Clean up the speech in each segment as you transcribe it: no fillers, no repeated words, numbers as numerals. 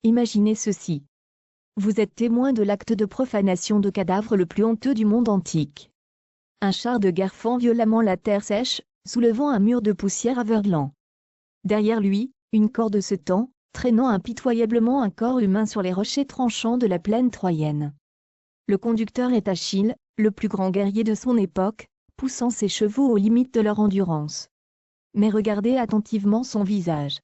Imaginez ceci. Vous êtes témoin de l'acte de profanation de cadavres le plus honteux du monde antique. Un char de guerre fend violemment la terre sèche, soulevant un mur de poussière aveuglant. Derrière lui, une corde se tend, traînant impitoyablement un corps humain sur les rochers tranchants de la plaine troyenne. Le conducteur est Achille, le plus grand guerrier de son époque, poussant ses chevaux aux limites de leur endurance. Mais regardez attentivement son visage.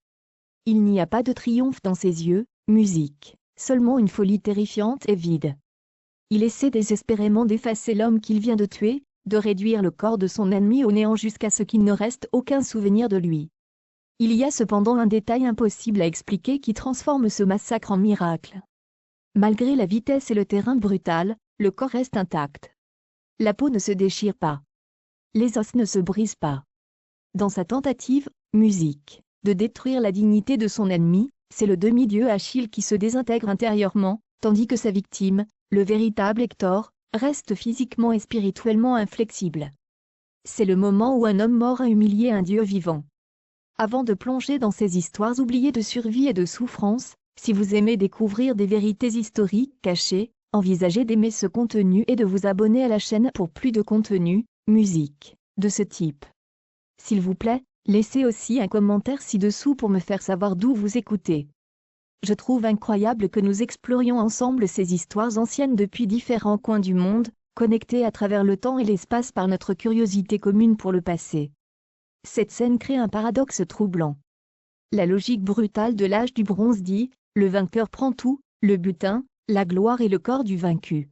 Il n'y a pas de triomphe dans ses yeux, musique, seulement une folie terrifiante et vide. Il essaie désespérément d'effacer l'homme qu'il vient de tuer, de réduire le corps de son ennemi au néant jusqu'à ce qu'il ne reste aucun souvenir de lui. Il y a cependant un détail impossible à expliquer qui transforme ce massacre en miracle. Malgré la vitesse et le terrain brutal, le corps reste intact. La peau ne se déchire pas. Les os ne se brisent pas. Dans sa tentative, musique, de détruire la dignité de son ennemi, c'est le demi-dieu Achille qui se désintègre intérieurement, tandis que sa victime, le véritable Hector, reste physiquement et spirituellement inflexible. C'est le moment où un homme mort a humilié un dieu vivant. Avant de plonger dans ces histoires oubliées de survie et de souffrance, si vous aimez découvrir des vérités historiques cachées, envisagez d'aimer ce contenu et de vous abonner à la chaîne pour plus de contenu, musique, de ce type. S'il vous plaît, laissez aussi un commentaire ci-dessous pour me faire savoir d'où vous écoutez. Je trouve incroyable que nous explorions ensemble ces histoires anciennes depuis différents coins du monde, connectés à travers le temps et l'espace par notre curiosité commune pour le passé. Cette scène crée un paradoxe troublant. La logique brutale de l'âge du bronze dit, le vainqueur prend tout, le butin, la gloire et le corps du vaincu.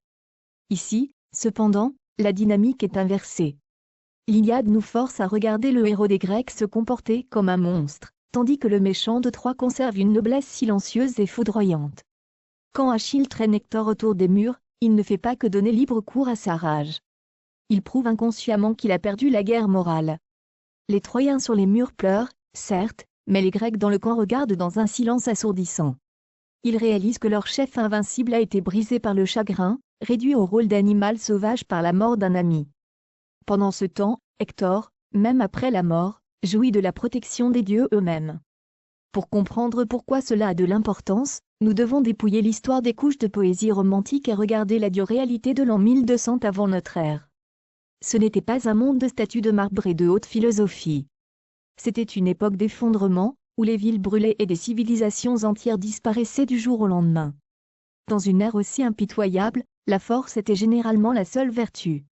Ici, cependant, la dynamique est inversée. L'Iliade nous force à regarder le héros des Grecs se comporter comme un monstre, tandis que le méchant de Troie conserve une noblesse silencieuse et foudroyante. Quand Achille traîne Hector autour des murs, il ne fait pas que donner libre cours à sa rage. Il prouve inconsciemment qu'il a perdu la guerre morale. Les Troyens sur les murs pleurent, certes, mais les Grecs dans le camp regardent dans un silence assourdissant. Ils réalisent que leur chef invincible a été brisé par le chagrin, réduit au rôle d'animal sauvage par la mort d'un ami. Pendant ce temps, Hector, même après la mort, jouit de la protection des dieux eux-mêmes. Pour comprendre pourquoi cela a de l'importance, nous devons dépouiller l'histoire des couches de poésie romantique et regarder la dure réalité de l'an 1200 avant notre ère. Ce n'était pas un monde de statues de marbre et de haute philosophie. C'était une époque d'effondrement, où les villes brûlaient et des civilisations entières disparaissaient du jour au lendemain. Dans une ère aussi impitoyable, la force était généralement la seule vertu.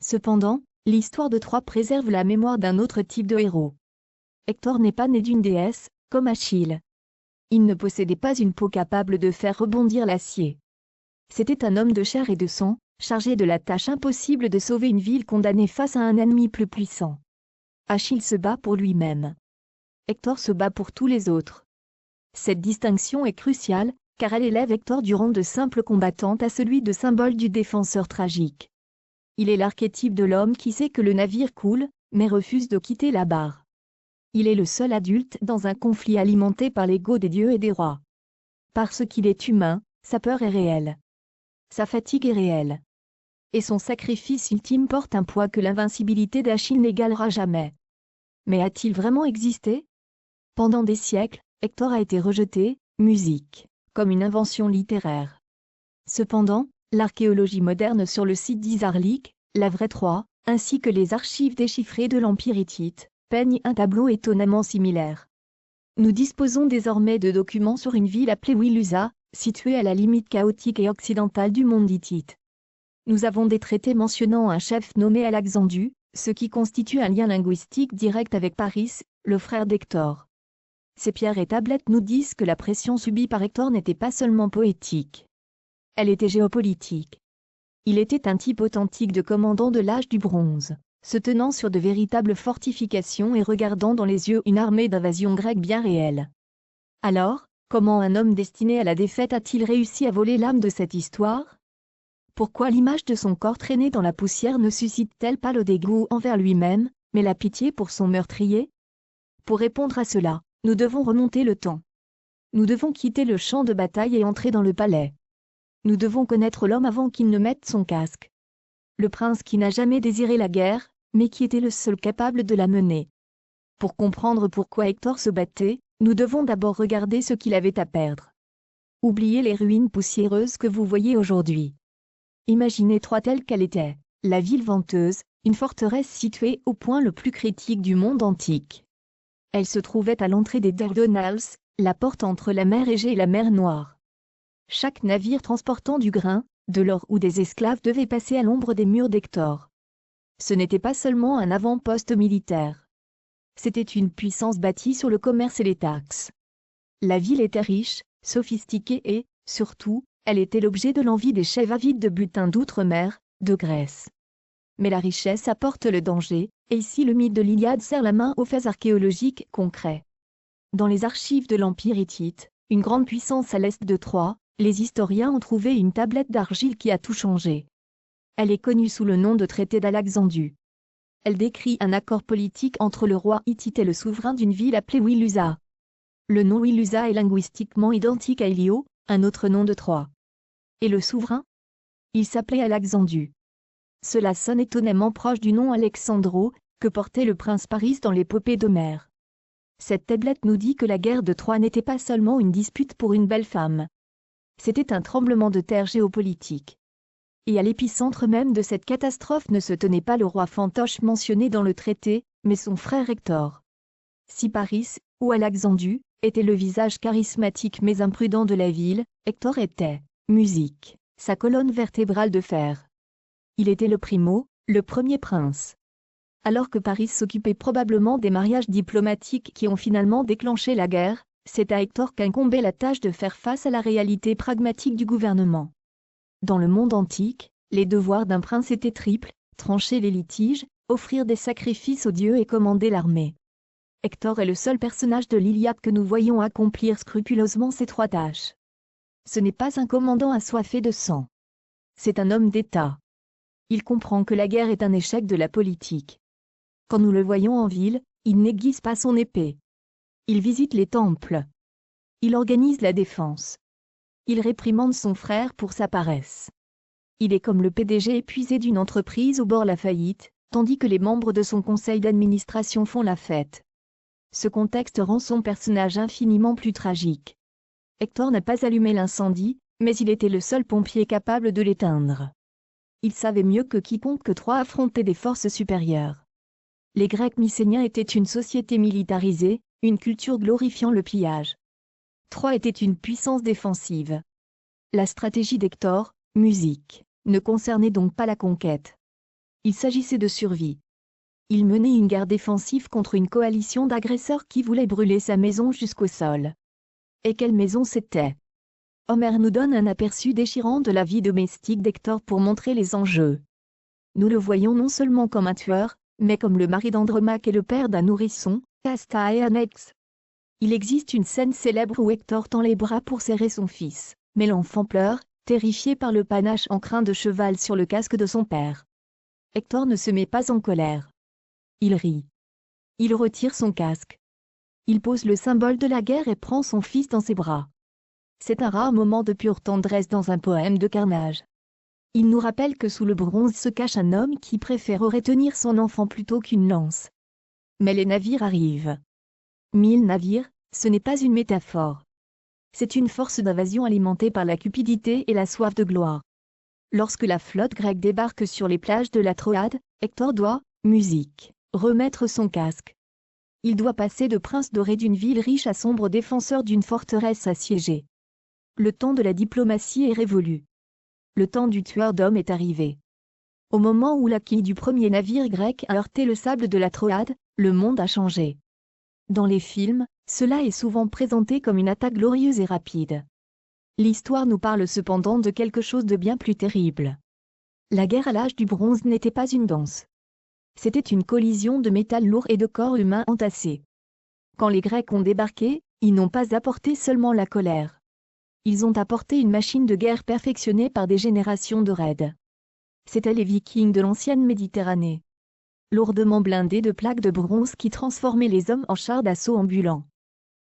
Cependant, l'histoire de Troie préserve la mémoire d'un autre type de héros. Hector n'est pas né d'une déesse, comme Achille. Il ne possédait pas une peau capable de faire rebondir l'acier. C'était un homme de chair et de sang, chargé de la tâche impossible de sauver une ville condamnée face à un ennemi plus puissant. Achille se bat pour lui-même. Hector se bat pour tous les autres. Cette distinction est cruciale, car elle élève Hector du rang de simple combattante à celui de symbole du défenseur tragique. Il est l'archétype de l'homme qui sait que le navire coule, mais refuse de quitter la barre. Il est le seul adulte dans un conflit alimenté par l'ego des dieux et des rois. Parce qu'il est humain, sa peur est réelle. Sa fatigue est réelle. Et son sacrifice ultime porte un poids que l'invincibilité d'Achille n'égalera jamais. Mais a-t-il vraiment existé? Pendant des siècles, Hector a été rejeté, musique, comme une invention littéraire. Cependant, l'archéologie moderne sur le site d'Isarlik, la vraie Troie, ainsi que les archives déchiffrées de l'Empire hittite, peignent un tableau étonnamment similaire. Nous disposons désormais de documents sur une ville appelée Wilusa, située à la limite chaotique et occidentale du monde hittite. Nous avons des traités mentionnant un chef nommé Alexandru, ce qui constitue un lien linguistique direct avec Paris, le frère d'Hector. Ces pierres et tablettes nous disent que la pression subie par Hector n'était pas seulement poétique. Elle était géopolitique. Il était un type authentique de commandant de l'âge du bronze, se tenant sur de véritables fortifications et regardant dans les yeux une armée d'invasion grecque bien réelle. Alors, comment un homme destiné à la défaite a-t-il réussi à voler l'âme de cette histoire? Pourquoi l'image de son corps traîné dans la poussière ne suscite-t-elle pas le dégoût envers lui-même, mais la pitié pour son meurtrier? Pour répondre à cela, nous devons remonter le temps. Nous devons quitter le champ de bataille et entrer dans le palais. Nous devons connaître l'homme avant qu'il ne mette son casque. Le prince qui n'a jamais désiré la guerre, mais qui était le seul capable de la mener. Pour comprendre pourquoi Hector se battait, nous devons d'abord regarder ce qu'il avait à perdre. Oubliez les ruines poussiéreuses que vous voyez aujourd'hui. Imaginez Troie telle qu'elle était, la ville venteuse, une forteresse située au point le plus critique du monde antique. Elle se trouvait à l'entrée des Dardanelles, la porte entre la mer Égée et la mer Noire. Chaque navire transportant du grain, de l'or ou des esclaves devait passer à l'ombre des murs d'Hector. Ce n'était pas seulement un avant-poste militaire. C'était une puissance bâtie sur le commerce et les taxes. La ville était riche, sophistiquée et, surtout, elle était l'objet de l'envie des chefs avides de butin d'outre-mer, de Grèce. Mais la richesse apporte le danger, et ici le mythe de l'Iliade serre la main aux faits archéologiques concrets. Dans les archives de l'Empire hittite, une grande puissance à l'est de Troie, les historiens ont trouvé une tablette d'argile qui a tout changé. Elle est connue sous le nom de traité d'Alexandrie. Elle décrit un accord politique entre le roi hittite et le souverain d'une ville appelée Wilusa. Le nom Wilusa est linguistiquement identique à Élio, un autre nom de Troie. Et le souverain? Il s'appelait Alexandru. Cela sonne étonnamment proche du nom Alexandro, que portait le prince Paris dans l'épopée d'Homère. Cette tablette nous dit que la guerre de Troie n'était pas seulement une dispute pour une belle femme. C'était un tremblement de terre géopolitique. Et à l'épicentre même de cette catastrophe ne se tenait pas le roi fantoche mentionné dans le traité, mais son frère Hector. Si Paris, ou Alexandru, était le visage charismatique mais imprudent de la ville, Hector était, musique, sa colonne vertébrale de fer. Il était le primo, le premier prince. Alors que Paris s'occupait probablement des mariages diplomatiques qui ont finalement déclenché la guerre, c'est à Hector qu'incombait la tâche de faire face à la réalité pragmatique du gouvernement. Dans le monde antique, les devoirs d'un prince étaient triples: trancher les litiges, offrir des sacrifices aux dieux et commander l'armée. Hector est le seul personnage de l'Iliade que nous voyons accomplir scrupuleusement ces trois tâches. Ce n'est pas un commandant assoiffé de sang. C'est un homme d'État. Il comprend que la guerre est un échec de la politique. Quand nous le voyons en ville, il n'aiguise pas son épée. Il visite les temples. Il organise la défense. Il réprimande son frère pour sa paresse. Il est comme le PDG épuisé d'une entreprise au bord de la faillite, tandis que les membres de son conseil d'administration font la fête. Ce contexte rend son personnage infiniment plus tragique. Hector n'a pas allumé l'incendie, mais il était le seul pompier capable de l'éteindre. Il savait mieux que quiconque que Troie affrontait des forces supérieures. Les Grecs mycéniens étaient une société militarisée, une culture glorifiant le pillage. Troie était une puissance défensive. La stratégie d'Hector, musique, ne concernait donc pas la conquête. Il s'agissait de survie. Il menait une guerre défensive contre une coalition d'agresseurs qui voulaient brûler sa maison jusqu'au sol. Et quelle maison c'était? Homère nous donne un aperçu déchirant de la vie domestique d'Hector pour montrer les enjeux. Nous le voyons non seulement comme un tueur, mais comme le mari d'Andromaque et le père d'un nourrisson, Casta et Annex. Il existe une scène célèbre où Hector tend les bras pour serrer son fils, mais l'enfant pleure, terrifié par le panache en crin de cheval sur le casque de son père. Hector ne se met pas en colère. Il rit. Il retire son casque. Il pose le symbole de la guerre et prend son fils dans ses bras. C'est un rare moment de pure tendresse dans un poème de carnage. Il nous rappelle que sous le bronze se cache un homme qui préférerait tenir son enfant plutôt qu'une lance. Mais les navires arrivent. 1000 navires, ce n'est pas une métaphore. C'est une force d'invasion alimentée par la cupidité et la soif de gloire. Lorsque la flotte grecque débarque sur les plages de la Troade, Hector doit, musique, remettre son casque. Il doit passer de prince doré d'une ville riche à sombre défenseur d'une forteresse assiégée. Le temps de la diplomatie est révolu. Le temps du tueur d'hommes est arrivé. Au moment où la quille du premier navire grec a heurté le sable de la Troade, le monde a changé. Dans les films, cela est souvent présenté comme une attaque glorieuse et rapide. L'histoire nous parle cependant de quelque chose de bien plus terrible. La guerre à l'âge du bronze n'était pas une danse. C'était une collision de métal lourd et de corps humains entassés. Quand les Grecs ont débarqué, ils n'ont pas apporté seulement la colère. Ils ont apporté une machine de guerre perfectionnée par des générations de raids. C'étaient les Vikings de l'ancienne Méditerranée. Lourdement blindés de plaques de bronze qui transformaient les hommes en chars d'assaut ambulants.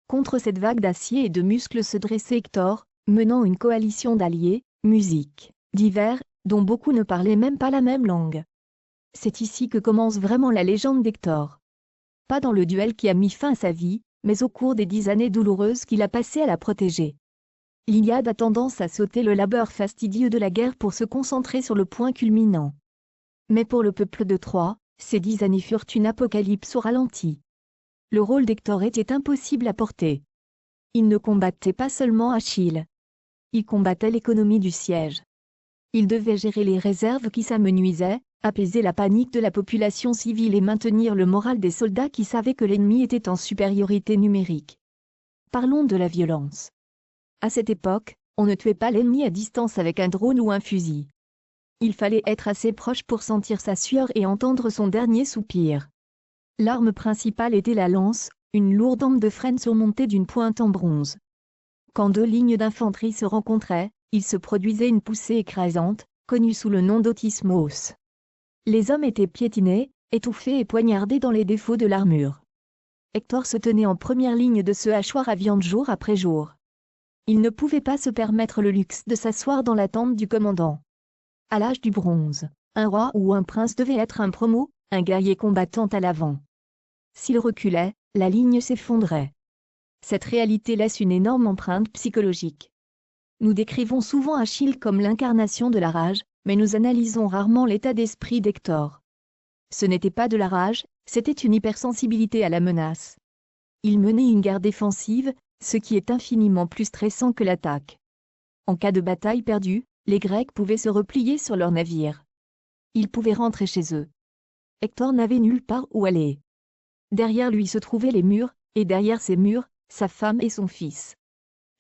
Contre cette vague d'acier et de muscles se dressait Hector, menant une coalition d'alliés, musiques, divers, dont beaucoup ne parlaient même pas la même langue. C'est ici que commence vraiment la légende d'Hector. Pas dans le duel qui a mis fin à sa vie, mais au cours des 10 années douloureuses qu'il a passées à la protéger. L'Iliade a tendance à sauter le labeur fastidieux de la guerre pour se concentrer sur le point culminant. Mais pour le peuple de Troie, ces 10 années furent une apocalypse au ralenti. Le rôle d'Hector était impossible à porter. Il ne combattait pas seulement Achille. Il combattait l'économie du siège. Il devait gérer les réserves qui s'amenuisaient, apaiser la panique de la population civile et maintenir le moral des soldats qui savaient que l'ennemi était en supériorité numérique. Parlons de la violence. À cette époque, on ne tuait pas l'ennemi à distance avec un drone ou un fusil. Il fallait être assez proche pour sentir sa sueur et entendre son dernier soupir. L'arme principale était la lance, une lourde lampe de frêne surmontée d'une pointe en bronze. Quand 2 lignes d'infanterie se rencontraient, il se produisait une poussée écrasante, connue sous le nom d'autismos. Les hommes étaient piétinés, étouffés et poignardés dans les défauts de l'armure. Hector se tenait en première ligne de ce hachoir à viande jour après jour. Il ne pouvait pas se permettre le luxe de s'asseoir dans la tente du commandant. À l'âge du bronze, un roi ou un prince devait être un promo, un guerrier combattant à l'avant. S'il reculait, la ligne s'effondrait. Cette réalité laisse une énorme empreinte psychologique. Nous décrivons souvent Achille comme l'incarnation de la rage, mais nous analysons rarement l'état d'esprit d'Hector. Ce n'était pas de la rage, c'était une hypersensibilité à la menace. Il menait une guerre défensive, ce qui est infiniment plus stressant que l'attaque. En cas de bataille perdue, les Grecs pouvaient se replier sur leurs navires. Ils pouvaient rentrer chez eux. Hector n'avait nulle part où aller. Derrière lui se trouvaient les murs, et derrière ces murs, sa femme et son fils.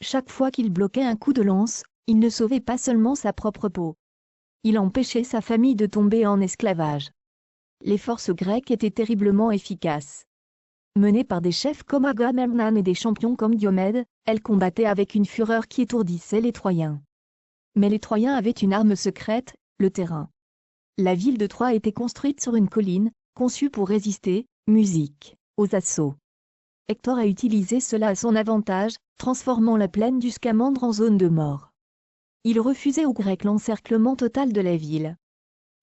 Chaque fois qu'il bloquait un coup de lance, il ne sauvait pas seulement sa propre peau. Il empêchait sa famille de tomber en esclavage. Les forces grecques étaient terriblement efficaces. Menées par des chefs comme Agamemnon et des champions comme Diomède, elles combattaient avec une fureur qui étourdissait les Troyens. Mais les Troyens avaient une arme secrète, le terrain. La ville de Troie était construite sur une colline, conçue pour résister, musique, aux assauts. Hector a utilisé cela à son avantage, transformant la plaine du Scamandre en zone de mort. Il refusait aux Grecs l'encerclement total de la ville.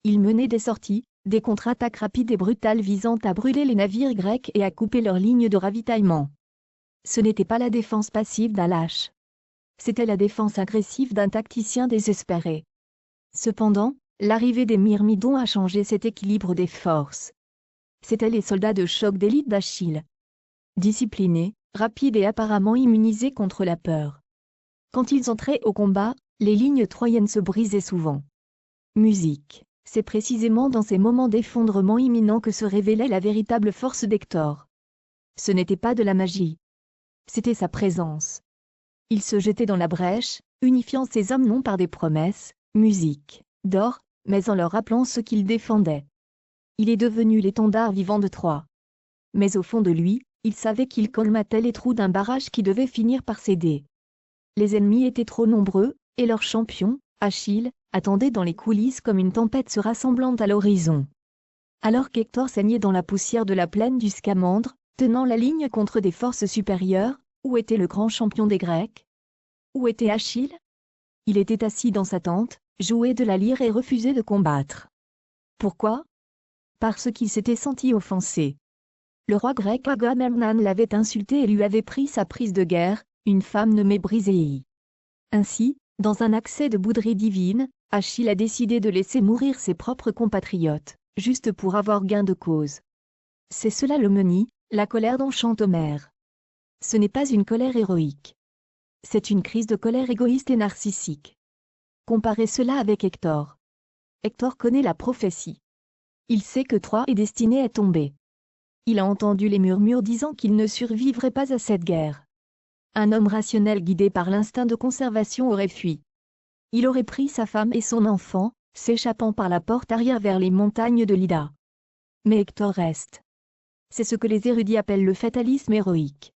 Il menait des sorties, des contre-attaques rapides et brutales visant à brûler les navires grecs et à couper leurs lignes de ravitaillement. Ce n'était pas la défense passive d'un lâche. C'était la défense agressive d'un tacticien désespéré. Cependant, l'arrivée des Myrmidons a changé cet équilibre des forces. C'étaient les soldats de choc d'élite d'Achille. Disciplinés, rapides et apparemment immunisés contre la peur. Quand ils entraient au combat, les lignes troyennes se brisaient souvent. Musique. C'est précisément dans ces moments d'effondrement imminent que se révélait la véritable force d'Hector. Ce n'était pas de la magie. C'était sa présence. Il se jetait dans la brèche, unifiant ses hommes non par des promesses, musique, d'or, mais en leur rappelant ce qu'ils défendaient. Il est devenu l'étendard vivant de Troie. Mais au fond de lui, il savait qu'il colmatait les trous d'un barrage qui devait finir par céder. Les ennemis étaient trop nombreux, et leur champion, Achille, attendait dans les coulisses comme une tempête se rassemblant à l'horizon. Alors qu'Hector saignait dans la poussière de la plaine du Scamandre, tenant la ligne contre des forces supérieures, où était le grand champion des Grecs? Où était Achille? Il était assis dans sa tente, jouait de la lyre et refusait de combattre. Pourquoi? Parce qu'il s'était senti offensé. Le roi grec Agamemnon l'avait insulté et lui avait pris sa prise de guerre, une femme nommée Briséie. Ainsi, dans un accès de bouderie divine, Achille a décidé de laisser mourir ses propres compatriotes, juste pour avoir gain de cause. C'est cela l'homonie, la colère dont chante Homère. Ce n'est pas une colère héroïque. C'est une crise de colère égoïste et narcissique. Comparez cela avec Hector. Hector connaît la prophétie. Il sait que Troie est destinée à tomber. Il a entendu les murmures disant qu'il ne survivrait pas à cette guerre. Un homme rationnel guidé par l'instinct de conservation aurait fui. Il aurait pris sa femme et son enfant, s'échappant par la porte arrière vers les montagnes de l'Ida. Mais Hector reste. C'est ce que les érudits appellent le fatalisme héroïque.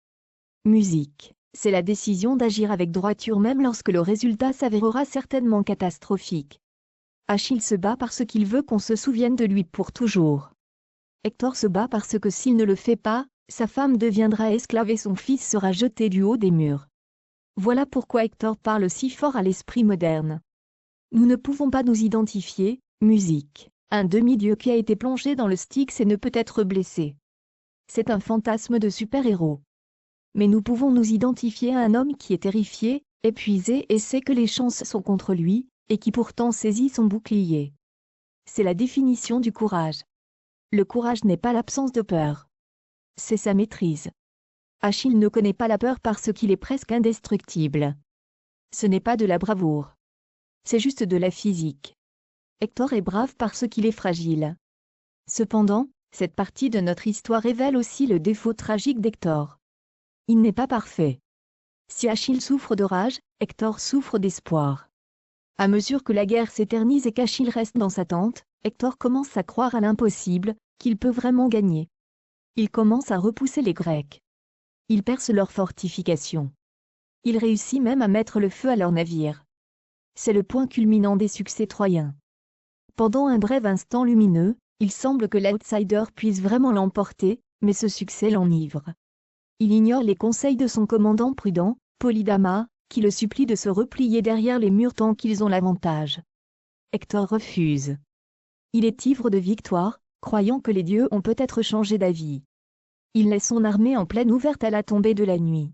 Musique, c'est la décision d'agir avec droiture même lorsque le résultat s'avérera certainement catastrophique. Achille se bat parce qu'il veut qu'on se souvienne de lui pour toujours. Hector se bat parce que s'il ne le fait pas, sa femme deviendra esclave et son fils sera jeté du haut des murs. Voilà pourquoi Hector parle si fort à l'esprit moderne. Nous ne pouvons pas nous identifier, musique, un demi-dieu qui a été plongé dans le Styx et ne peut être blessé. C'est un fantasme de super-héros. Mais nous pouvons nous identifier à un homme qui est terrifié, épuisé et sait que les chances sont contre lui, et qui pourtant saisit son bouclier. C'est la définition du courage. Le courage n'est pas l'absence de peur. C'est sa maîtrise. Achille ne connaît pas la peur parce qu'il est presque indestructible. Ce n'est pas de la bravoure. C'est juste de la physique. Hector est brave parce qu'il est fragile. Cependant, cette partie de notre histoire révèle aussi le défaut tragique d'Hector. Il n'est pas parfait. Si Achille souffre de rage, Hector souffre d'espoir. À mesure que la guerre s'éternise et qu'Achille reste dans sa tente, Hector commence à croire à l'impossible, qu'il peut vraiment gagner. Il commence à repousser les Grecs. Il perce leurs fortifications. Il réussit même à mettre le feu à leurs navires. C'est le point culminant des succès troyens. Pendant un bref instant lumineux, il semble que l'outsider puisse vraiment l'emporter, mais ce succès l'enivre. Il ignore les conseils de son commandant prudent, Polydamar, qui le supplie de se replier derrière les murs tant qu'ils ont l'avantage. Hector refuse. Il est ivre de victoire, croyant que les dieux ont peut-être changé d'avis. Il laisse son armée en plaine ouverte à la tombée de la nuit.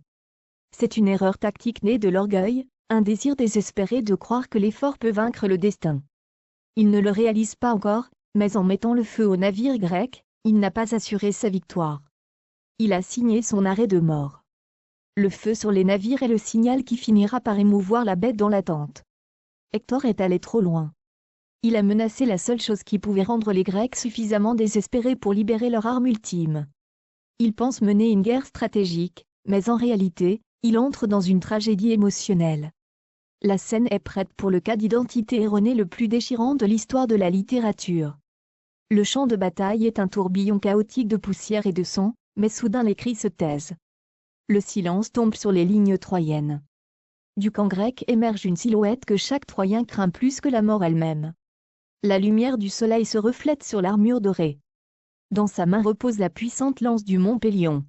C'est une erreur tactique née de l'orgueil, un désir désespéré de croire que l'effort peut vaincre le destin. Il ne le réalise pas encore, mais en mettant le feu au navire grec, il n'a pas assuré sa victoire. Il a signé son arrêt de mort. Le feu sur les navires est le signal qui finira par émouvoir la bête dans la tente. Hector est allé trop loin. Il a menacé la seule chose qui pouvait rendre les Grecs suffisamment désespérés pour libérer leur arme ultime. Il pense mener une guerre stratégique, mais en réalité, il entre dans une tragédie émotionnelle. La scène est prête pour le cas d'identité erronée le plus déchirant de l'histoire de la littérature. Le champ de bataille est un tourbillon chaotique de poussière et de sang, mais soudain les cris se taisent. Le silence tombe sur les lignes troyennes. Du camp grec émerge une silhouette que chaque Troyen craint plus que la mort elle-même. La lumière du soleil se reflète sur l'armure dorée. Dans sa main repose la puissante lance du mont Pélion.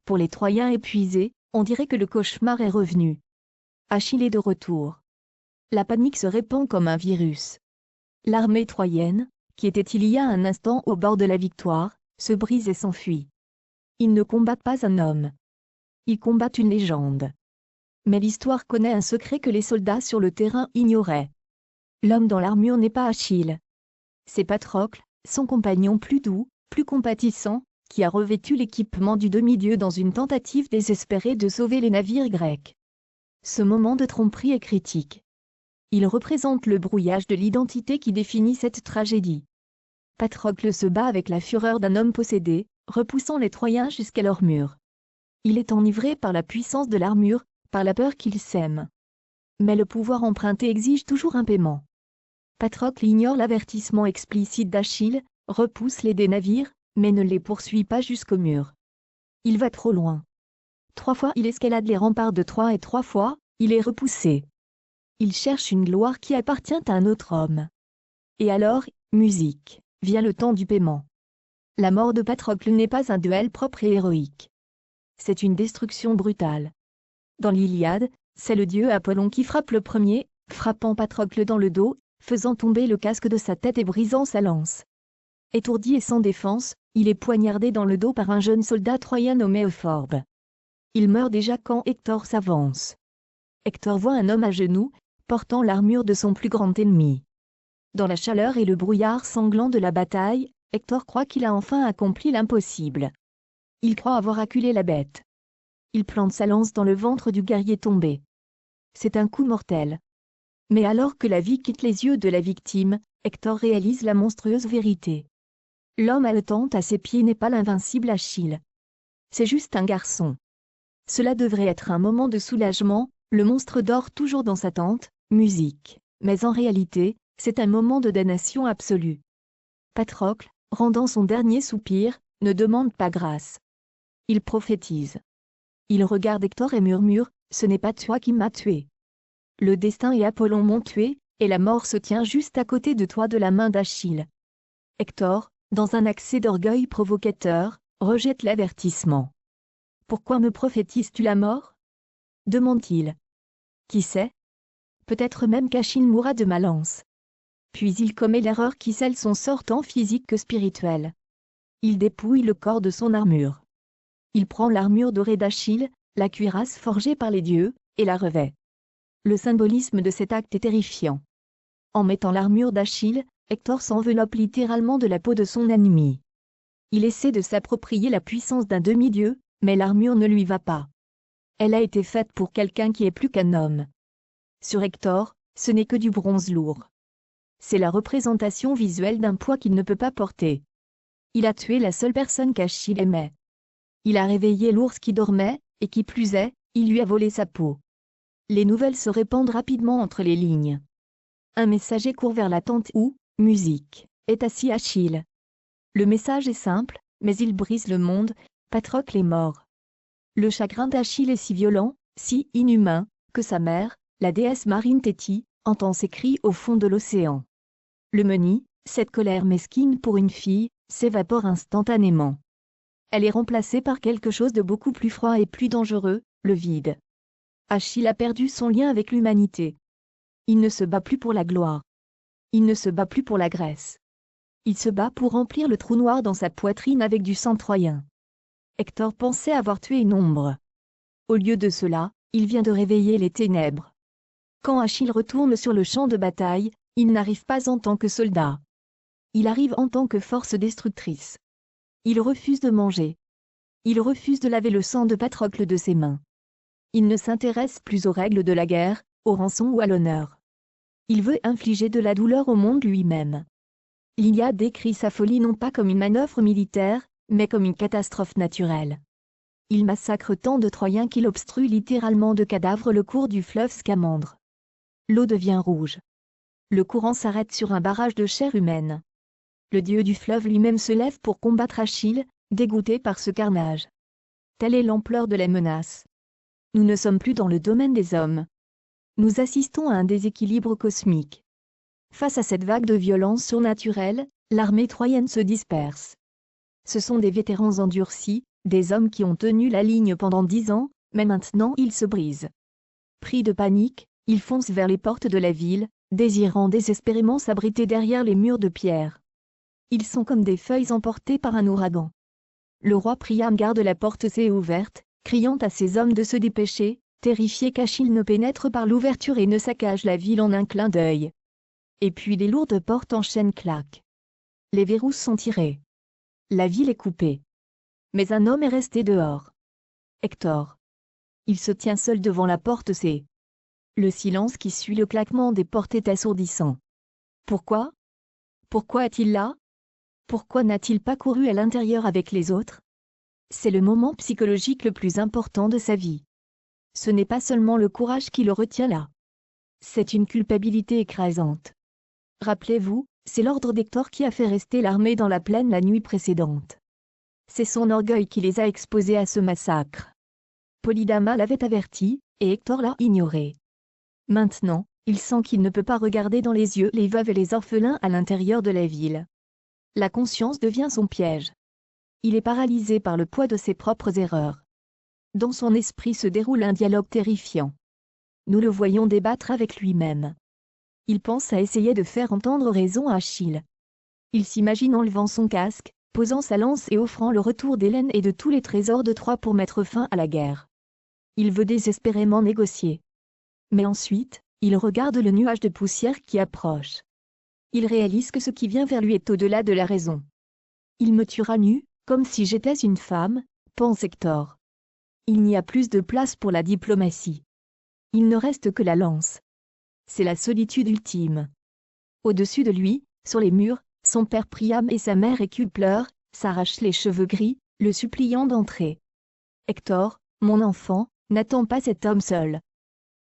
Pour les Troyens épuisés, on dirait que le cauchemar est revenu. Achille est de retour. La panique se répand comme un virus. L'armée troyenne, qui était il y a un instant au bord de la victoire, se brise et s'enfuit. Ils ne combattent pas un homme. Ils combattent une légende. Mais l'histoire connaît un secret que les soldats sur le terrain ignoraient. L'homme dans l'armure n'est pas Achille. C'est Patrocle, son compagnon plus doux, plus compatissant, qui a revêtu l'équipement du demi-dieu dans une tentative désespérée de sauver les navires grecs. Ce moment de tromperie est critique. Il représente le brouillage de l'identité qui définit cette tragédie. Patrocle se bat avec la fureur d'un homme possédé, repoussant les Troyens jusqu'à leur mur. Il est enivré par la puissance de l'armure, par la peur qu'il sème. Mais le pouvoir emprunté exige toujours un paiement. Patrocle ignore l'avertissement explicite d'Achille, repousse les des navires, mais ne les poursuit pas jusqu'au mur. Il va trop loin. 3 fois il escalade les remparts de Troie et 3 fois, il est repoussé. Il cherche une gloire qui appartient à un autre homme. Et alors, musique, vient le temps du paiement. La mort de Patrocle n'est pas un duel propre et héroïque. C'est une destruction brutale. Dans l'Iliade, c'est le dieu Apollon qui frappe le premier, frappant Patrocle dans le dos, faisant tomber le casque de sa tête et brisant sa lance. Étourdi et sans défense, il est poignardé dans le dos par un jeune soldat troyen nommé Euphorbe. Il meurt déjà quand Hector s'avance. Hector voit un homme à genoux, portant l'armure de son plus grand ennemi. Dans la chaleur et le brouillard sanglant de la bataille, Hector croit qu'il a enfin accompli l'impossible. Il croit avoir acculé la bête. Il plante sa lance dans le ventre du guerrier tombé. C'est un coup mortel. Mais alors que la vie quitte les yeux de la victime, Hector réalise la monstrueuse vérité. L'homme haletant à ses pieds n'est pas l'invincible Achille. C'est juste un garçon. Cela devrait être un moment de soulagement, le monstre dort toujours dans sa tente, musique. Mais en réalité, c'est un moment de damnation absolue. Patrocle, rendant son dernier soupir, ne demande pas grâce. Il prophétise. Il regarde Hector et murmure, « Ce n'est pas toi qui m'as tué. Le destin et Apollon m'ont tué, et la mort se tient juste à côté de toi de la main d'Achille. » Hector, dans un accès d'orgueil provocateur, rejette l'avertissement. « Pourquoi me prophétises-tu la mort ?» demande-t-il. Qui sait? Peut-être même qu'Achille mourra de ma lance. Puis il commet l'erreur qui scelle son sort tant physique que spirituel. Il dépouille le corps de son armure. Il prend l'armure dorée d'Achille, la cuirasse forgée par les dieux, et la revêt. Le symbolisme de cet acte est terrifiant. En mettant l'armure d'Achille, Hector s'enveloppe littéralement de la peau de son ennemi. Il essaie de s'approprier la puissance d'un demi-dieu, mais l'armure ne lui va pas. Elle a été faite pour quelqu'un qui est plus qu'un homme. Sur Hector, ce n'est que du bronze lourd. C'est la représentation visuelle d'un poids qu'il ne peut pas porter. Il a tué la seule personne qu'Achille aimait. Il a réveillé l'ours qui dormait, et qui plus est, il lui a volé sa peau. Les nouvelles se répandent rapidement entre les lignes. Un messager court vers la tente où, musique, est assis Achille. Le message est simple, mais il brise le monde, Patrocle est mort. Le chagrin d'Achille est si violent, si inhumain, que sa mère, la déesse marine Thétis, entend ses cris au fond de l'océan. Le meni, cette colère mesquine pour une fille, s'évapore instantanément. Elle est remplacée par quelque chose de beaucoup plus froid et plus dangereux, le vide. Achille a perdu son lien avec l'humanité. Il ne se bat plus pour la gloire. Il ne se bat plus pour la Grèce. Il se bat pour remplir le trou noir dans sa poitrine avec du sang troyen. Hector pensait avoir tué une ombre. Au lieu de cela, il vient de réveiller les ténèbres. Quand Achille retourne sur le champ de bataille, il n'arrive pas en tant que soldat. Il arrive en tant que force destructrice. Il refuse de manger. Il refuse de laver le sang de Patrocle de ses mains. Il ne s'intéresse plus aux règles de la guerre, aux rançons ou à l'honneur. Il veut infliger de la douleur au monde lui-même. L'Iliade décrit sa folie non pas comme une manœuvre militaire, mais comme une catastrophe naturelle. Il massacre tant de Troyens qu'il obstrue littéralement de cadavres le cours du fleuve Scamandre. L'eau devient rouge. Le courant s'arrête sur un barrage de chair humaine. Le dieu du fleuve lui-même se lève pour combattre Achille, dégoûté par ce carnage. Telle est l'ampleur de la menace. Nous ne sommes plus dans le domaine des hommes. Nous assistons à un déséquilibre cosmique. Face à cette vague de violence surnaturelle, l'armée troyenne se disperse. Ce sont des vétérans endurcis, des hommes qui ont tenu la ligne pendant 10 ans, mais maintenant ils se brisent. Pris de panique, ils foncent vers les portes de la ville, désirant désespérément s'abriter derrière les murs de pierre. Ils sont comme des feuilles emportées par un ouragan. Le roi Priam garde la porte ouverte, criant à ses hommes de se dépêcher, terrifié qu'Achille ne pénètre par l'ouverture et ne saccage la ville en un clin d'œil. Et puis les lourdes portes en chêne claquent. Les verrous sont tirés. La ville est coupée. Mais un homme est resté dehors. Hector. Il se tient seul devant la porte C. Le silence qui suit le claquement des portes est assourdissant. Pourquoi? Pourquoi est-il là? Pourquoi n'a-t-il pas couru à l'intérieur avec les autres? C'est le moment psychologique le plus important de sa vie. Ce n'est pas seulement le courage qui le retient là. C'est une culpabilité écrasante. Rappelez-vous, c'est l'ordre d'Hector qui a fait rester l'armée dans la plaine la nuit précédente. C'est son orgueil qui les a exposés à ce massacre. Polydama l'avait averti, et Hector l'a ignoré. Maintenant, il sent qu'il ne peut pas regarder dans les yeux les veuves et les orphelins à l'intérieur de la ville. La conscience devient son piège. Il est paralysé par le poids de ses propres erreurs. Dans son esprit se déroule un dialogue terrifiant. Nous le voyons débattre avec lui-même. Il pense à essayer de faire entendre raison à Achille. Il s'imagine enlevant son casque, posant sa lance et offrant le retour d'Hélène et de tous les trésors de Troie pour mettre fin à la guerre. Il veut désespérément négocier. Mais ensuite, il regarde le nuage de poussière qui approche. Il réalise que ce qui vient vers lui est au-delà de la raison. Il me tuera nu, comme si j'étais une femme, pense Hector. Il n'y a plus de place pour la diplomatie. Il ne reste que la lance. C'est la solitude ultime. Au-dessus de lui, sur les murs, son père Priam et sa mère Écule pleurent, s'arrachent les cheveux gris, le suppliant d'entrer. « Hector, mon enfant, n'attends pas cet homme seul !»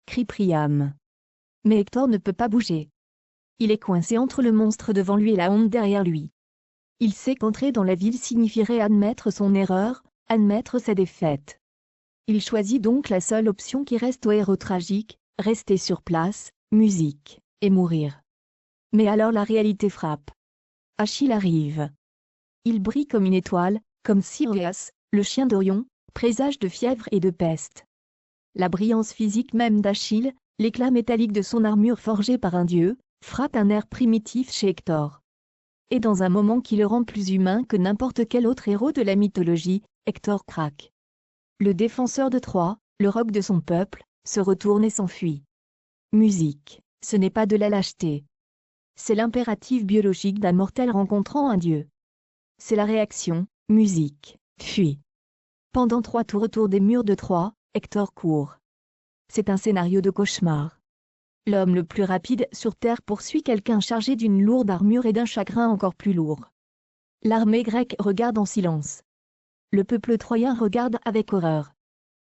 crie Priam. Mais Hector ne peut pas bouger. Il est coincé entre le monstre devant lui et la honte derrière lui. Il sait qu'entrer dans la ville signifierait admettre son erreur, admettre sa défaite. Il choisit donc la seule option qui reste au héros tragique, rester sur place, musique, et mourir. Mais alors la réalité frappe. Achille arrive. Il brille comme une étoile, comme Sirius, le chien d'Orion, présage de fièvre et de peste. La brillance physique même d'Achille, l'éclat métallique de son armure forgée par un dieu, frappe un air primitif chez Hector. Et dans un moment qui le rend plus humain que n'importe quel autre héros de la mythologie, Hector craque. Le défenseur de Troie, le roc de son peuple, se retourne et s'enfuit. musique, ce n'est pas de la lâcheté. C'est l'impératif biologique d'un mortel rencontrant un dieu. C'est la réaction, musique, fuit. Pendant 3 tours autour des murs de Troie, Hector court. C'est un scénario de cauchemar. L'homme le plus rapide sur Terre poursuit quelqu'un chargé d'une lourde armure et d'un chagrin encore plus lourd. L'armée grecque regarde en silence. Le peuple troyen regarde avec horreur.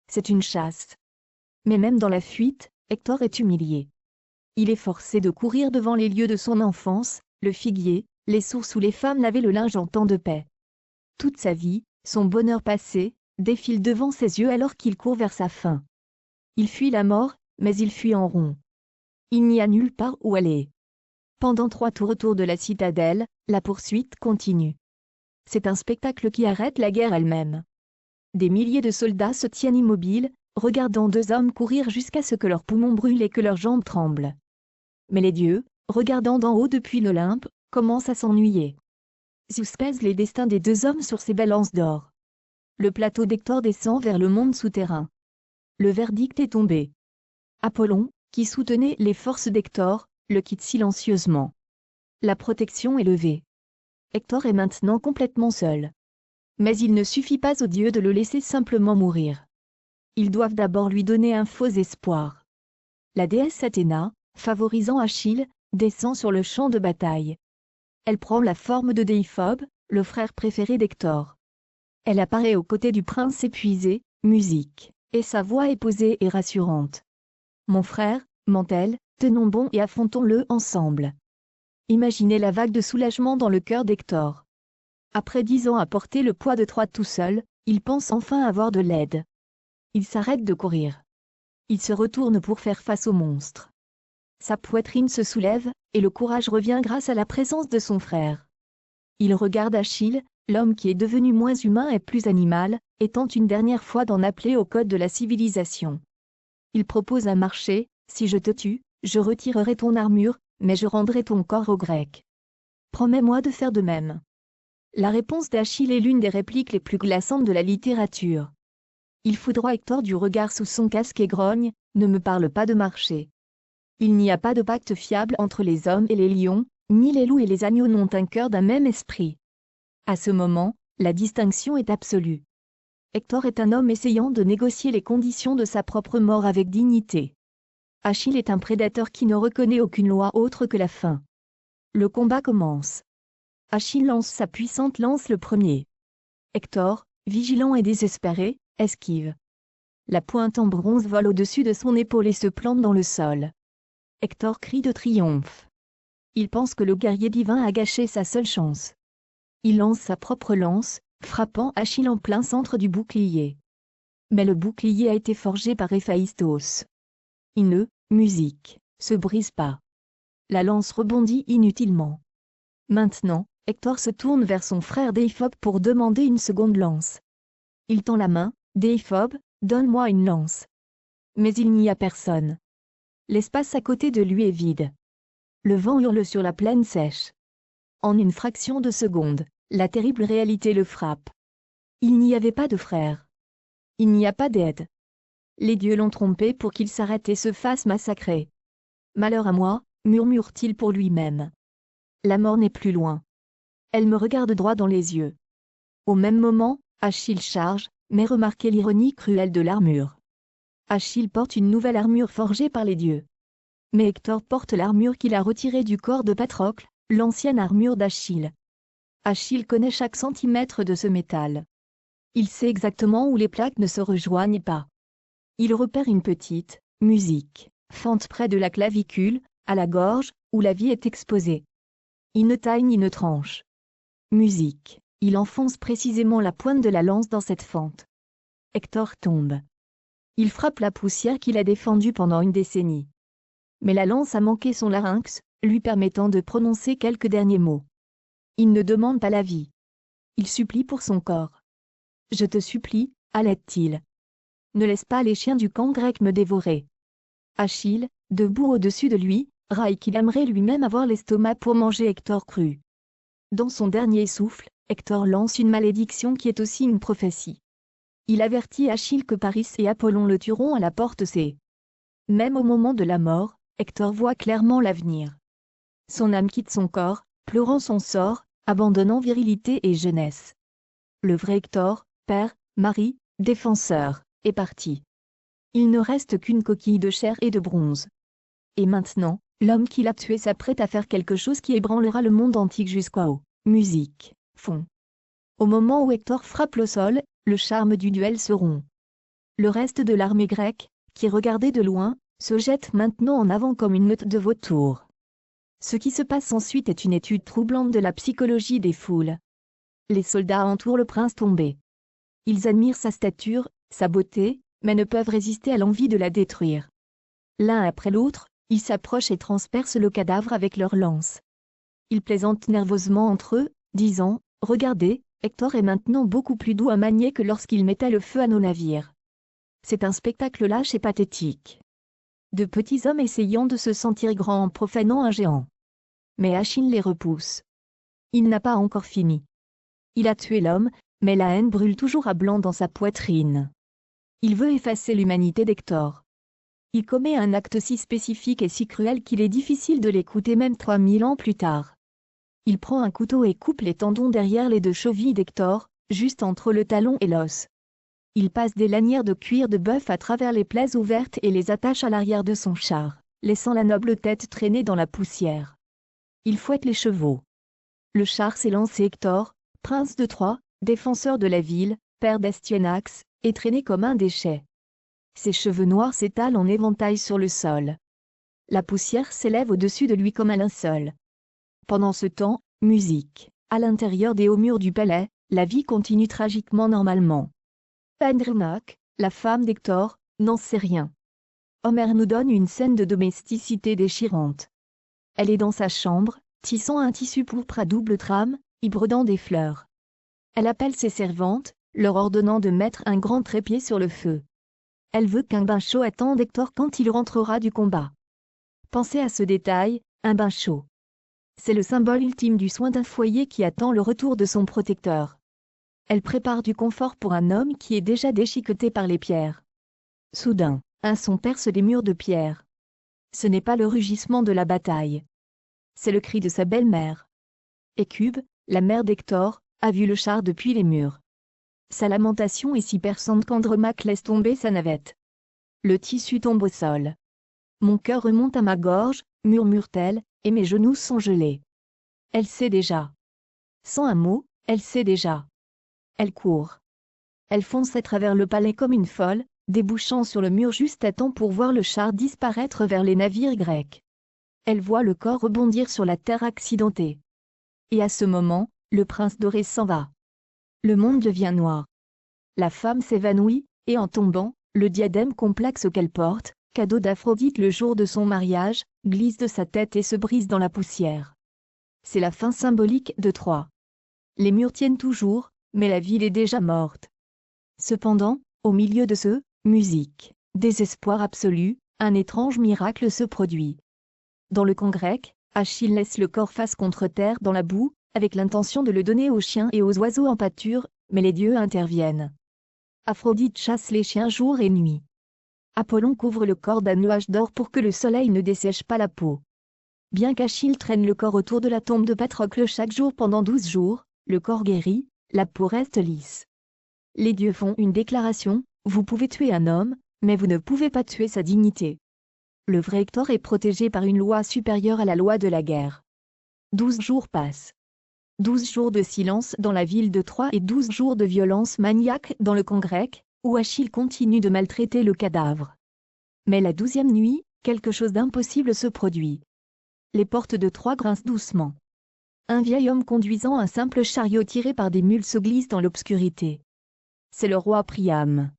C'est une chasse. Mais même dans la fuite, Hector est humilié. Il est forcé de courir devant les lieux de son enfance, le figuier, les sources où les femmes lavaient le linge en temps de paix. Toute sa vie, son bonheur passé, défile devant ses yeux alors qu'il court vers sa fin. Il fuit la mort, mais il fuit en rond. Il n'y a nulle part où aller. Pendant 3 tours autour de la citadelle, la poursuite continue. C'est un spectacle qui arrête la guerre elle-même. Des milliers de soldats se tiennent immobiles, regardant 2 hommes courir jusqu'à ce que leurs poumons brûlent et que leurs jambes tremblent. Mais les dieux, regardant d'en haut depuis l'Olympe, commencent à s'ennuyer. Zeus pèse les destins des 2 hommes sur ses balances d'or. Le plateau d'Hector descend vers le monde souterrain. Le verdict est tombé. Apollon, qui soutenait les forces d'Hector, le quitte silencieusement. La protection est levée. Hector est maintenant complètement seul. Mais il ne suffit pas aux dieux de le laisser simplement mourir. Ils doivent d'abord lui donner un faux espoir. La déesse Athéna, favorisant Achille, descend sur le champ de bataille. Elle prend la forme de Déiphobe, le frère préféré d'Hector. Elle apparaît aux côtés du prince épuisé, musique, et sa voix est posée et rassurante. « Mon frère, ment-elle, tenons bon et affrontons-le ensemble. » Imaginez la vague de soulagement dans le cœur d'Hector. Après 10 ans à porter le poids de Troie tout seul, il pense enfin avoir de l'aide. Il s'arrête de courir. Il se retourne pour faire face au monstre. Sa poitrine se soulève, et le courage revient grâce à la présence de son frère. Il regarde Achille, l'homme qui est devenu moins humain et plus animal, et tente une dernière fois d'en appeler au code de la civilisation. Il propose un marché: « Si je te tue, je retirerai ton armure, mais je rendrai ton corps aux Grecs. Promets-moi de faire de même. » La réponse d'Achille est l'une des répliques les plus glaçantes de la littérature. Il foudroie Hector du regard sous son casque et grogne: « Ne me parle pas de marché. Il n'y a pas de pacte fiable entre les hommes et les lions, ni les loups et les agneaux n'ont un cœur d'un même esprit. » À ce moment, la distinction est absolue. Hector est un homme essayant de négocier les conditions de sa propre mort avec dignité. Achille est un prédateur qui ne reconnaît aucune loi autre que la faim. Le combat commence. Achille lance sa puissante lance le premier. Hector, vigilant et désespéré, esquive. La pointe en bronze vole au-dessus de son épaule et se plante dans le sol. Hector crie de triomphe. Il pense que le guerrier divin a gâché sa seule chance. Il lance sa propre lance, frappant Achille en plein centre du bouclier. Mais le bouclier a été forgé par Héphaïstos. Il ne, musique, se brise pas. La lance rebondit inutilement. Maintenant, Hector se tourne vers son frère Déiphobe pour demander une seconde lance. Il tend la main: « Déiphobe, donne-moi une lance. » Mais il n'y a personne. L'espace à côté de lui est vide. Le vent hurle sur la plaine sèche. En une fraction de seconde, la terrible réalité le frappe. Il n'y avait pas de frère. Il n'y a pas d'aide. Les dieux l'ont trompé pour qu'il s'arrête et se fasse massacrer. Malheur à moi, murmure-t-il pour lui-même. La mort n'est plus loin. Elle me regarde droit dans les yeux. Au même moment, Achille charge, mais remarquez l'ironie cruelle de l'armure. Achille porte une nouvelle armure forgée par les dieux. Mais Hector porte l'armure qu'il a retirée du corps de Patrocle, l'ancienne armure d'Achille. Achille connaît chaque centimètre de ce métal. Il sait exactement où les plaques ne se rejoignent pas. Il repère une petite musique fente près de la clavicule, à la gorge, où la vie est exposée. Il ne taille ni ne tranche. Musique. Il enfonce précisément la pointe de la lance dans cette fente. Hector tombe. Il frappe la poussière qu'il a défendue pendant une décennie. Mais la lance a manqué son larynx, lui permettant de prononcer quelques derniers mots. Il ne demande pas la vie. Il supplie pour son corps. « Je te supplie, » halète-t-il. « Ne laisse pas les chiens du camp grec me dévorer. » Achille, debout au-dessus de lui, raille qu'il aimerait lui-même avoir l'estomac pour manger Hector cru. Dans son dernier souffle, Hector lance une malédiction qui est aussi une prophétie. Il avertit Achille que Paris et Apollon le tueront à la porte C. Même au moment de la mort, Hector voit clairement l'avenir. Son âme quitte son corps, pleurant son sort, abandonnant virilité et jeunesse. Le vrai Hector, père, mari, défenseur, est parti. Il ne reste qu'une coquille de chair et de bronze. Et maintenant, l'homme qui l'a tué s'apprête à faire quelque chose qui ébranlera le monde antique jusqu'au musique, fond. Au moment où Hector frappe le sol, le charme du duel se rompt. Le reste de l'armée grecque, qui regardait de loin, se jette maintenant en avant comme une meute de vautours. Ce qui se passe ensuite est une étude troublante de la psychologie des foules. Les soldats entourent le prince tombé. Ils admirent sa stature, sa beauté, mais ne peuvent résister à l'envie de la détruire. L'un après l'autre, ils s'approchent et transpercent le cadavre avec leurs lances. Ils plaisantent nerveusement entre eux, disant « Regardez, Hector est maintenant beaucoup plus doux à manier que lorsqu'il mettait le feu à nos navires. » C'est un spectacle lâche et pathétique. De petits hommes essayant de se sentir grands en profanant un géant. Mais Achille les repousse. Il n'a pas encore fini. Il a tué l'homme, mais la haine brûle toujours à blanc dans sa poitrine. Il veut effacer l'humanité d'Hector. Il commet un acte si spécifique et si cruel qu'il est difficile de l'écouter même 3000 ans plus tard. Il prend un couteau et coupe les tendons derrière les deux chevilles d'Hector, juste entre le talon et l'os. Il passe des lanières de cuir de bœuf à travers les plaies ouvertes et les attache à l'arrière de son char, laissant la noble tête traîner dans la poussière. Il fouette les chevaux. Le char s'élance et Hector, prince de Troie, défenseur de la ville, père d'Astyanax, est traîné comme un déchet. Ses cheveux noirs s'étalent en éventail sur le sol. La poussière s'élève au-dessus de lui comme un linceul. Pendant ce temps, musique. À l'intérieur des hauts murs du palais, la vie continue tragiquement normalement. Andromaque, la femme d'Hector, n'en sait rien. Homère nous donne une scène de domesticité déchirante. Elle est dans sa chambre, tissant un tissu pourpre à double trame, y brodant des fleurs. Elle appelle ses servantes, leur ordonnant de mettre un grand trépied sur le feu. Elle veut qu'un bain chaud attende Hector quand il rentrera du combat. Pensez à ce détail, un bain chaud. C'est le symbole ultime du soin d'un foyer qui attend le retour de son protecteur. Elle prépare du confort pour un homme qui est déjà déchiqueté par les pierres. Soudain, un son perce les murs de pierre. Ce n'est pas le rugissement de la bataille. C'est le cri de sa belle-mère. Hécube, la mère d'Hector, a vu le char depuis les murs. Sa lamentation est si perçante qu'Andromaque laisse tomber sa navette. Le tissu tombe au sol. Mon cœur remonte à ma gorge, murmure-t-elle, et mes genoux sont gelés. Elle sait déjà. Sans un mot, elle sait déjà. Elle court. Elle fonce à travers le palais comme une folle, débouchant sur le mur juste à temps pour voir le char disparaître vers les navires grecs. Elle voit le corps rebondir sur la terre accidentée. Et à ce moment, le prince doré s'en va. Le monde devient noir. La femme s'évanouit, et en tombant, le diadème complexe qu'elle porte, cadeau d'Aphrodite le jour de son mariage, glisse de sa tête et se brise dans la poussière. C'est la fin symbolique de Troie. Les murs tiennent toujours, mais la ville est déjà morte. Cependant, au milieu de ce musique, désespoir absolu, un étrange miracle se produit. Dans le camp grec, Achille laisse le corps face contre terre dans la boue, avec l'intention de le donner aux chiens et aux oiseaux en pâture, mais les dieux interviennent. Aphrodite chasse les chiens jour et nuit. Apollon couvre le corps d'un nuage d'or pour que le soleil ne dessèche pas la peau. Bien qu'Achille traîne le corps autour de la tombe de Patrocle chaque jour pendant 12 jours, le corps guérit, la peau reste lisse. Les dieux font une déclaration, vous pouvez tuer un homme, mais vous ne pouvez pas tuer sa dignité. Le vrai Hector est protégé par une loi supérieure à la loi de la guerre. 12 jours passent. 12 jours de silence dans la ville de Troie et 12 jours de violence maniaque dans le camp grec, où Achille continue de maltraiter le cadavre. Mais la 12e nuit, quelque chose d'impossible se produit. Les portes de Troie grincent doucement. Un vieil homme conduisant un simple chariot tiré par des mules se glisse dans l'obscurité. C'est le roi Priam.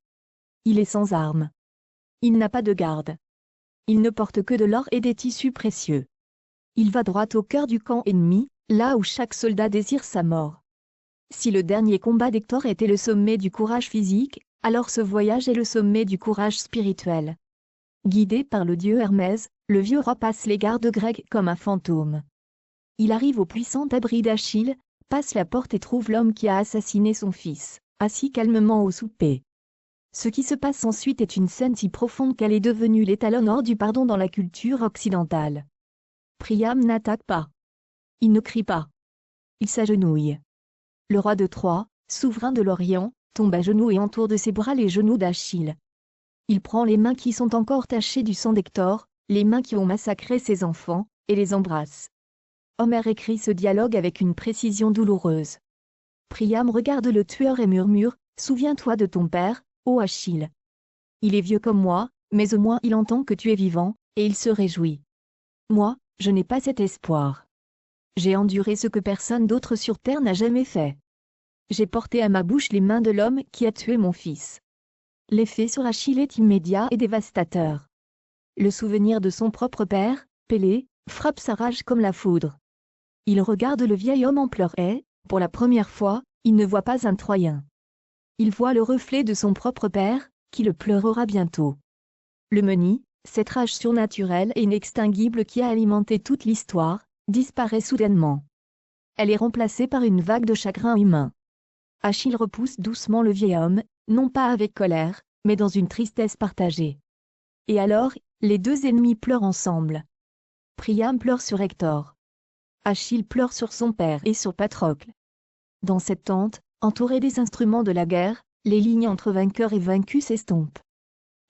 Il est sans armes. Il n'a pas de garde. Il ne porte que de l'or et des tissus précieux. Il va droit au cœur du camp ennemi, là où chaque soldat désire sa mort. Si le dernier combat d'Hector était le sommet du courage physique, alors ce voyage est le sommet du courage spirituel. Guidé par le dieu Hermès, le vieux roi passe les gardes grecs comme un fantôme. Il arrive au puissant abri d'Achille, passe la porte et trouve l'homme qui a assassiné son fils, assis calmement au souper. Ce qui se passe ensuite est une scène si profonde qu'elle est devenue l'étalon hors du pardon dans la culture occidentale. Priam n'attaque pas. Il ne crie pas. Il s'agenouille. Le roi de Troie, souverain de l'Orient, tombe à genoux et entoure de ses bras les genoux d'Achille. Il prend les mains qui sont encore tachées du sang d'Hector, les mains qui ont massacré ses enfants, et les embrasse. Homère écrit ce dialogue avec une précision douloureuse. Priam regarde le tueur et murmure, « Souviens-toi de ton père, ô Achille. Il est vieux comme moi, mais au moins il entend que tu es vivant, et il se réjouit. Moi, je n'ai pas cet espoir. J'ai enduré ce que personne d'autre sur terre n'a jamais fait. J'ai porté à ma bouche les mains de l'homme qui a tué mon fils. » L'effet sur Achille est immédiat et dévastateur. Le souvenir de son propre père, Pélée, frappe sa rage comme la foudre. Il regarde le vieil homme en pleurs et, pour la première fois, il ne voit pas un Troyen. Il voit le reflet de son propre père, qui le pleurera bientôt. Le Meni, cette rage surnaturelle et inextinguible qui a alimenté toute l'histoire, disparaît soudainement. Elle est remplacée par une vague de chagrin humain. Achille repousse doucement le vieil homme, non pas avec colère, mais dans une tristesse partagée. Et alors, les deux ennemis pleurent ensemble. Priam pleure sur Hector. Achille pleure sur son père et sur Patrocle. Dans cette tente, entourée des instruments de la guerre, les lignes entre vainqueurs et vaincus s'estompent.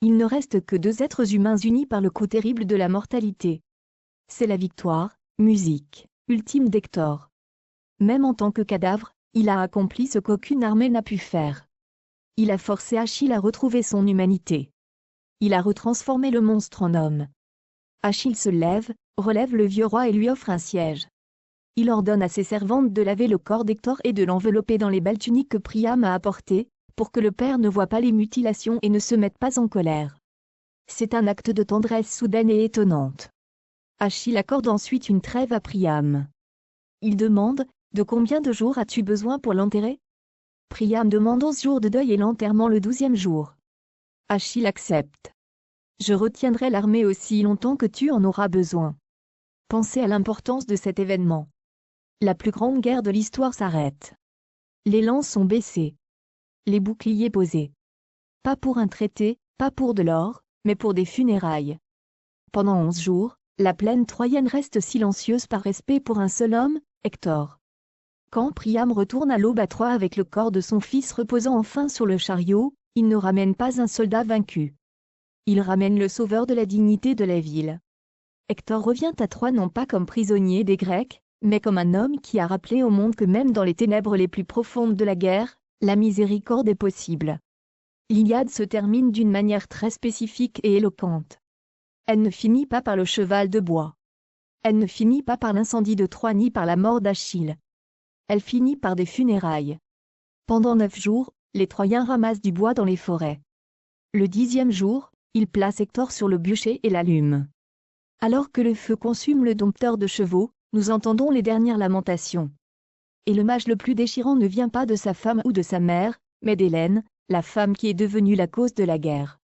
Il ne reste que deux êtres humains unis par le coup terrible de la mortalité. C'est la victoire, musique, ultime d'Hector. Même en tant que cadavre, il a accompli ce qu'aucune armée n'a pu faire. Il a forcé Achille à retrouver son humanité. Il a retransformé le monstre en homme. Achille se lève, relève le vieux roi et lui offre un siège. Il ordonne à ses servantes de laver le corps d'Hector et de l'envelopper dans les belles tuniques que Priam a apportées, pour que le père ne voie pas les mutilations et ne se mette pas en colère. C'est un acte de tendresse soudaine et étonnante. Achille accorde ensuite une trêve à Priam. Il demande, « De combien de jours as-tu besoin pour l'enterrer » Priam demande 11 jours de deuil et l'enterrement le 12e jour. Achille accepte. « Je retiendrai l'armée aussi longtemps que tu en auras besoin. » Pensez à l'importance de cet événement. La plus grande guerre de l'histoire s'arrête. Les lances sont baissées. Les boucliers posés. Pas pour un traité, pas pour de l'or, mais pour des funérailles. Pendant 11 jours, la plaine troyenne reste silencieuse par respect pour un seul homme, Hector. Quand Priam retourne à l'aube à Troie avec le corps de son fils reposant enfin sur le chariot, il ne ramène pas un soldat vaincu. Il ramène le sauveur de la dignité de la ville. Hector revient à Troie non pas comme prisonnier des Grecs, mais comme un homme qui a rappelé au monde que même dans les ténèbres les plus profondes de la guerre, la miséricorde est possible. L'Iliade se termine d'une manière très spécifique et éloquente. Elle ne finit pas par le cheval de bois. Elle ne finit pas par l'incendie de Troie ni par la mort d'Achille. Elle finit par des funérailles. Pendant 9 jours, les Troyens ramassent du bois dans les forêts. Le 10e jour, ils placent Hector sur le bûcher et l'allument. Alors que le feu consume le dompteur de chevaux, nous entendons les dernières lamentations. Et le mage le plus déchirant ne vient pas de sa femme ou de sa mère, mais d'Hélène, la femme qui est devenue la cause de la guerre.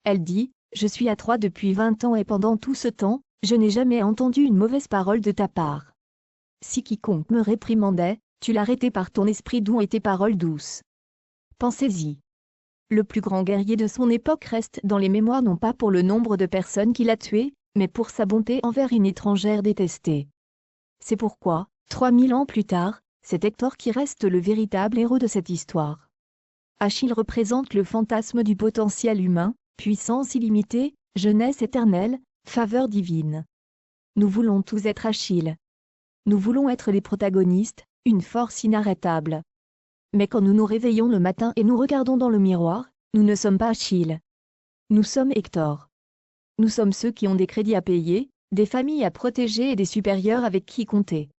Elle dit, « Je suis à Troie depuis 20 ans et pendant tout ce temps, je n'ai jamais entendu une mauvaise parole de ta part. Si quiconque me réprimandait, tu l'arrêtais par ton esprit doux et tes paroles douces. » Pensez-y. Le plus grand guerrier de son époque reste dans les mémoires non pas pour le nombre de personnes qu'il a tuées, mais pour sa bonté envers une étrangère détestée. C'est pourquoi, 3000 ans plus tard, c'est Hector qui reste le véritable héros de cette histoire. Achille représente le fantasme du potentiel humain, puissance illimitée, jeunesse éternelle, faveur divine. Nous voulons tous être Achille. Nous voulons être les protagonistes, une force inarrêtable. Mais quand nous nous réveillons le matin et nous regardons dans le miroir, nous ne sommes pas Achille. Nous sommes Hector. Nous sommes ceux qui ont des crédits à payer, des familles à protéger et des supérieurs avec qui compter.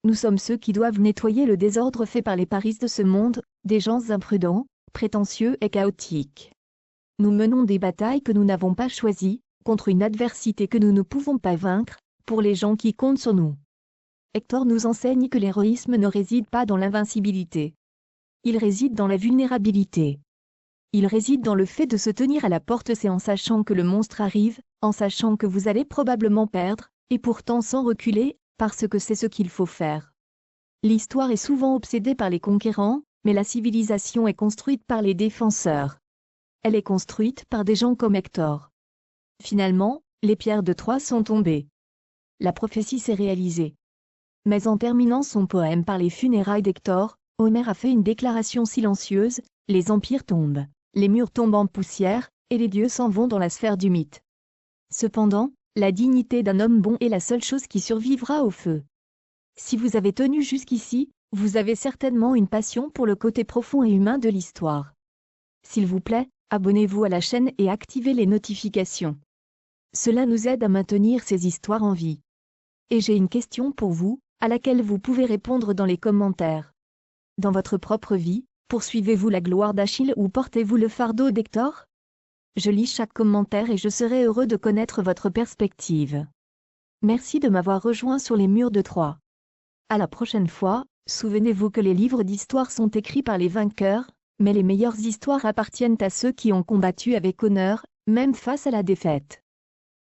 Nous sommes ceux qui doivent nettoyer le désordre fait par les paris de ce monde, des gens imprudents, prétentieux et chaotiques. Nous menons des batailles que nous n'avons pas choisies, contre une adversité que nous ne pouvons pas vaincre, pour les gens qui comptent sur nous. Hector nous enseigne que l'héroïsme ne réside pas dans l'invincibilité. Il réside dans la vulnérabilité. Il réside dans le fait de se tenir à la porte, c'est en sachant que le monstre arrive, en sachant que vous allez probablement perdre, et pourtant sans reculer, parce que c'est ce qu'il faut faire. L'histoire est souvent obsédée par les conquérants, mais la civilisation est construite par les défenseurs. Elle est construite par des gens comme Hector. Finalement, les pierres de Troie sont tombées. La prophétie s'est réalisée. Mais en terminant son poème par les funérailles d'Hector, Homère a fait une déclaration silencieuse: les empires tombent, les murs tombent en poussière, et les dieux s'en vont dans la sphère du mythe. Cependant, la dignité d'un homme bon est la seule chose qui survivra au feu. Si vous avez tenu jusqu'ici, vous avez certainement une passion pour le côté profond et humain de l'histoire. S'il vous plaît, abonnez-vous à la chaîne et activez les notifications. Cela nous aide à maintenir ces histoires en vie. Et j'ai une question pour vous, à laquelle vous pouvez répondre dans les commentaires. Dans votre propre vie, poursuivez-vous la gloire d'Achille ou portez-vous le fardeau d'Hector? Je lis chaque commentaire et je serai heureux de connaître votre perspective. Merci de m'avoir rejoint sur les murs de Troie. À la prochaine fois, souvenez-vous que les livres d'histoire sont écrits par les vainqueurs, mais les meilleures histoires appartiennent à ceux qui ont combattu avec honneur, même face à la défaite.